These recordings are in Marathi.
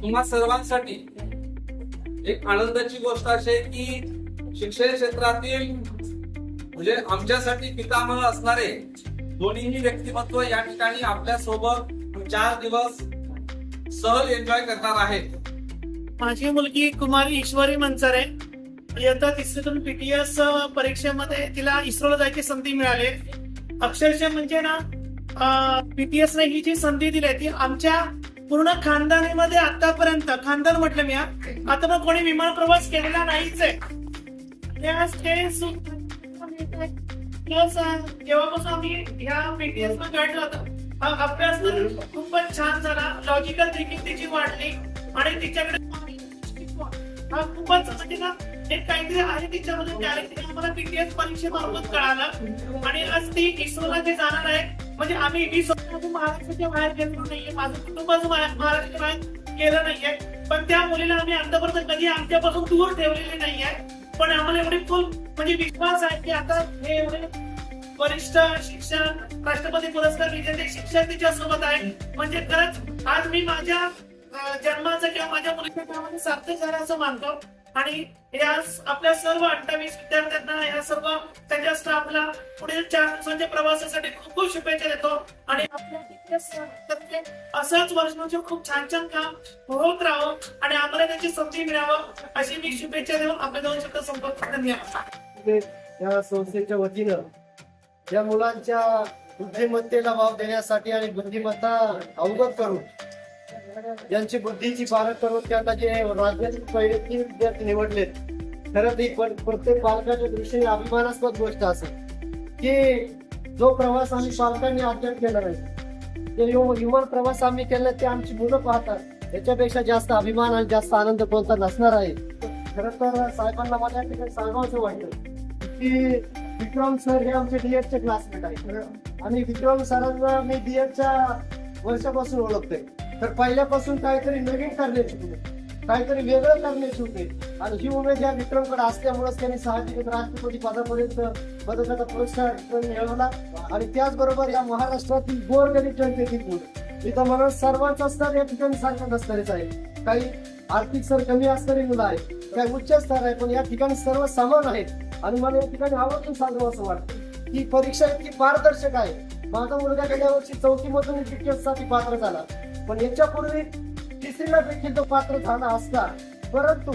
तुम्हा सर्वांसाठी एक आनंदाची गोष्ट अशी आहे की शिक्षण क्षेत्रातील म्हणजे आमच्यासाठी पितामह असणारे दोन्हीही व्यक्तिमत्व या ठिकाणी आपल्या सोबत 4 दिवस सहल एन्जॉय करणार आहेत. माझी मुलगी कुमारी ईश्वरी मंचरे इयत्ता तिसरीतून पीटीएस परीक्षेमध्ये तिला इस्रोला जायची संधी मिळाली. अक्षरशः म्हणजे ना पीटीएस ने ही जी संधी दिली ती आमच्या पूर्ण खानदानीमध्ये आतापर्यंत, खानदान म्हटलं मी आता पण कोणी विमान प्रवास केलेला नाहीच आहे. जेव्हापासून आम्ही ह्या पीटीएस मध्ये जॉईन होतो अभ्यास खूपच छान झाला. लॉजिकल थिंकिंग तिची वाढली आणि तिच्याकडे खूपच म्हणजे ना एक काहीतरी आहे तिच्यामध्ये टॅलेंट आम्हाला पीटीएस परीक्षेमार्फत कळालं. आणि आज ती इस्रोला जे जाणार आहे म्हणजे आम्ही महाराष्ट्राच्या बाहेर गेलो नाहीये, माझं कुटुंबाच महाराष्ट्र बाहेर गेलं नाहीये, पण त्या मुलीला आम्ही आतापर्यंत कधी आमच्यापासून दूर ठेवलेले नाहीये. पण आम्हाला एवढी फुल म्हणजे विश्वास आहे की आता हे एवढे वरिष्ठ शिक्षण राष्ट्रपती पुरस्कार विजेते शिक्षक तिच्या सोबत आहे. म्हणजे खरंच आज मी माझ्या जन्माचं किंवा माझ्या मुलीच्या कामामध्ये सार्थक झालं असं मानतो. आणि या आपल्या सर्व 28 विद्यार्थ्यांना, या सर्व त्यांच्या स्टाफला पुढील 4 दिवसांच्या प्रवासासाठी खूप खूप शुभेच्छा देतो. आणि आपल्या असंच वर्षाचे खूप छान छान काम होत राहो आणि आम्हाला त्याची संधी मिळावं अशी मी शुभेच्छा देऊन आपले 2 शब्द संपवतो. धन्यवाद. या संस्थेच्या वतीनं या मुलांच्या बुद्धिमत्तेला वाव देण्यासाठी आणि बुद्धिमत्ता अवगत करून यांची बुद्धीची पारख करून त्यांना जे राज्यातील पहिले 3 विद्यार्थी निवडलेत, खरंच ही प्रत्येक पालकाच्या दृष्टीने अभिमानास्पद गोष्ट असेल की जो प्रवास आम्ही पालकांनी अध्ययन केला नाही, ते विमान प्रवास आम्ही केला ते आमची मुलं पाहतात, याच्यापेक्षा जास्त अभिमान आणि जास्त आनंद कोणता नसणार आहे. खरं तर साहेबांना मला या ठिकाणी सांगावंसं वाटतं की विक्रम सर हे आमचे डीएडचे क्लासमेट आहेत आणि विक्रम सरांना मी डीएडच्या वर्षापासून ओळखतोय. तर पहिल्यापासून काहीतरी नवीन करण्याची उमेद, काहीतरी वेगळं करण्याची उमेद आणि ही उमेद या विक्रमकडे असल्यामुळेच त्यांनी साहजिकच राष्ट्रपती पदापर्यंत पदकाचा पुरस्कार मिळवला. आणि त्याचबरोबर या महाराष्ट्रातील गोरगरीब जनतेतील मुलं, इथं म्हणून सर्वांचा स्तर या ठिकाणी सारखा नसणारच आहे. काही आर्थिक स्तर कमी असणारी मुलं आहेत, काही उच्च स्तर आहे, पण या ठिकाणी सर्व समान आहेत. आणि मला या ठिकाणी आवर्जून सांगावं असं वाटतं की परीक्षा इतकी पारदर्शक आहे. माझा मुलगा गेल्या वर्षी 4थी मधून पीटीएस साठी पात्र झाला, पण याच्यापूर्वी 3रीला देखील तो पात्र झाला असता, परंतु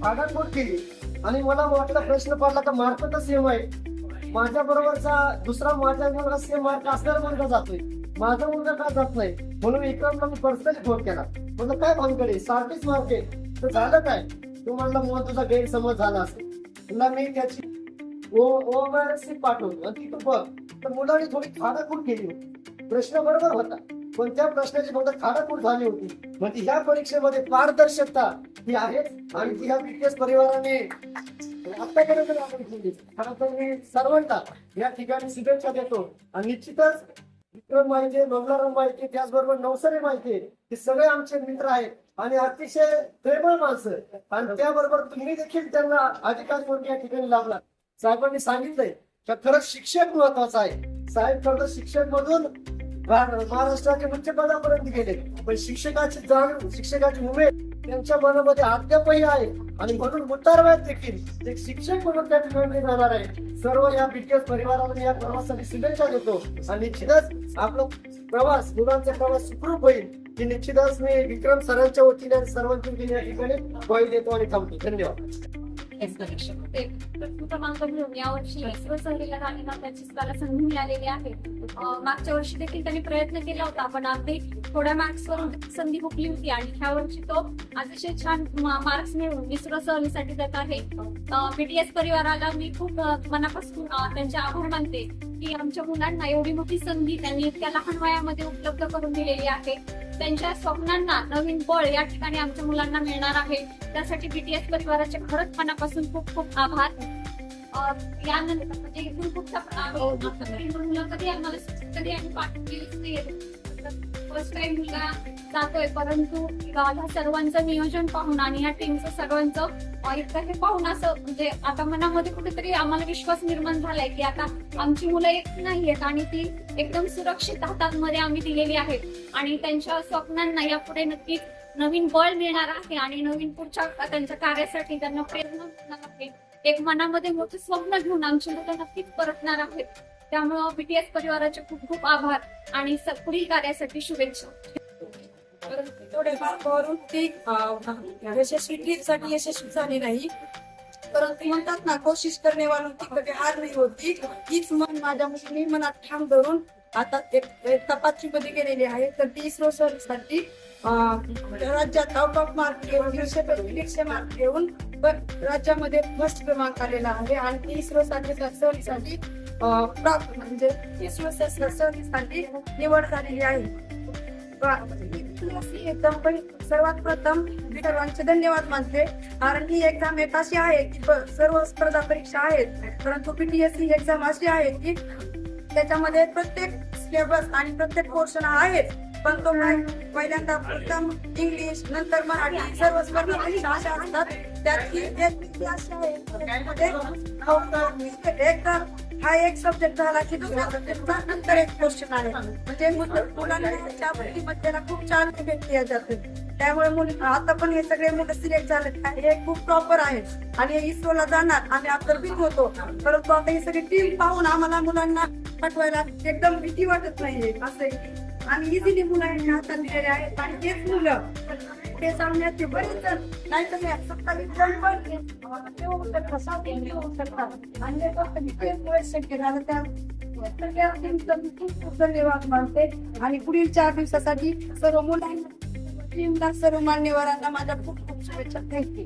आडाखोड केली आणि मला वाटलं प्रश्न पडला का मार्क तर सेम आहे, माझ्या बरोबरचा दुसरा माझ्या मुलगा सेम मार्क असणारा मुलगा जातोय, माझा मुलगा का जात नाही. म्हणून विक्रमला मी पर्सनली फोन केला, म्हटलं काय भानकडे सारखेच मार्क आहे तर झालं काय. तू म्हणला मुळे तुझा गैरसमज झाला असेल. तुला मी त्याची पाठवतो आणि ती तू बघ. तर मुलाने थोडी खाडाखूड केली होती, प्रश्न बरोबर होता पण त्या प्रश्नाची फक्त खाडाखूड झाली होती. म्हणजे ह्या परीक्षेमध्ये पारदर्शकता ही आहे आणि ती ह्या पीटीएस परिवाराने आतापर्यंत आपण केली. खरं तर मी सर्वांना या ठिकाणी शुभेच्छा देतो आणि निश्चितच विक्रम माहिती, मंगलाराम माहिती, त्याचबरोबर नवसरे माहिती, हे सगळे आमचे मित्र आहेत आणि अतिशय प्रेमळ माणसं. आणि त्याबरोबर तुम्ही देखील त्यांना अधिकार म्हणून या ठिकाणी लाभला. साहेबांनी सांगितलंय का खरंच शिक्षक महत्वाचा आहे. साहेब खरं शिक्षक मधून महाराष्ट्राच्या उच्च पदापर्यंत गेले, पण शिक्षकाची जाण, शिक्षकाची उमेद त्यांच्या मनामध्ये अद्यापही आहे आणि म्हणून मुतारवाद देखील एक शिक्षक म्हणून त्या ठिकाणी जाणार आहे. सर्व या पीटीएस परिवाराला या प्रवासासाठी शुभेच्छा देतो आणि निश्चितच आपला प्रवास, मुलांचा प्रवास सुखरूप होईल ही निश्चितच मी विक्रम सरांच्या वतीने आणि सर्वांच्या या ठिकाणी ग्वाही देतो आणि थांबतो. धन्यवाद. क्रमांक मिळून यावर्षी इस्रो सहलीला जाण्याला त्याची त्याला संधी मिळालेली आहे. मागच्या वर्षी देखील त्यांनी प्रयत्न केला होता, पण अगदी थोड्या मार्क्स वरून संधी हुकली होती आणि ह्या वर्षी तो अतिशय छान मार्क्स मिळवून इस्रो सहलीसाठी जात आहे. पीटीएस परिवाराला मी खूप मनापासून त्यांचे आभार मानते की आमच्या मुलांना एवढी मोठी संधी त्यांनी इतक्या लहान वयामध्ये उपलब्ध करून दिलेली आहे. त्यांच्या स्वप्नांना नवीन बळ या ठिकाणी आमच्या मुलांना मिळणार आहे. त्यासाठी बीटीएस परिवाराचे खरंच मनापासून खूप खूप आभार. यानंतर म्हणजे इथून खूप मुलं कधी आम्हाला कधी आम्ही पाठवलेलीच नाही. फर्स्ट टाइम मुलगा जातोय, परंतु ह्या सर्वांचं नियोजन पाहून आणि ह्या टीमचं सर्वांचं इतकं हे पाहून असं म्हणजे आता मनामध्ये कुठेतरी आम्हाला विश्वास निर्माण झालाय की आता आमची मुलं एकटी नाहीयेत आणि ती एकदम सुरक्षित हातांमध्ये आम्ही दिलेली आहेत आणि त्यांच्या स्वप्नांना यापुढे नक्कीच नवीन बळ मिळणार आहे आणि नवीन पुढच्या त्यांच्या कार्यासाठी त्यांना प्रेरणा मिळणार आहे. एक मनामध्ये मोठे स्वप्न घेऊन आमची मुलं नक्कीच परतणार आहेत. त्यामुळं बीटीएस परिवाराचे खूप खूप आभार आणि पुढील कार्यासाठी शुभेच्छा. थोडेफार करून ती यशस्वी ट्रीपसाठी यशस्वी झाली नाही, परंतु म्हणतात ना, कोशिश करणे वालों की कधी हार नाही होती. हीच मन माझ्या मुलीने मनात ठाम धरून आता एक तपासणीमध्ये गेलेली आहे. तर ती इस्रो साठी राज्यात आउट ऑफ मार्क घेऊन 100 मार्क घेऊन राज्यामध्ये फर्स्ट क्रमांक आलेला आहे आणि ती इस्रो साठी म्हणजे इस्रो साठी निवड झालेली आहे. एकदम सर्वात प्रथम सर्वांचे धन्यवाद मानते, कारण ही एक्झाम एक अशी आहे की सर्व स्पर्धा परीक्षा आहेत, परंतु पीटीएस ही एक्झाम अशी आहे की त्याच्यामध्ये प्रत्येक सिलेबस आणि प्रत्येक पोर्शन आहे, पण तो पहिल्यांदा प्रथम इंग्लिश, नंतर मराठी, सर्व स्पर्धा परीक्षा अशा असतात. त्यात ही एक अशी आहे त्यामध्ये एकदा हा एक सब्जेक्ट झाला की दुसऱ्या सब्जेक्टचा नंतर एक क्वेश्चन आहे, म्हणजे मुलांना त्या बुद्धीमत्तेला खूप छान भेटले जाते. त्यामुळे आता पण हे सगळे मुलं सिलेक्ट झाले, हे खूप प्रॉपर आहे आणि इस्रोला जाणार आम्ही अंतर्भूत होतो. परंतु आता ही सगळी टीम पाहून आम्हाला मुलांना पाठवायला एकदम भीती वाटत नाहीये. असं आणि इझिली मुलांनी हातात दिलेले आहेत आणि तेच मुलं ते सांगण्याचे बरेच जण नाही तर 27 जण पण येऊ शकतात आणि ते फक्त BTS शक्य झालं. त्या खूप धन्यवाद मानते आणि पुढील 4 दिवसासाठी सर्व मुलांना टीमला सर्व मान्यवरांना माझ्या खूप खूप शुभेच्छा. थँक्यू.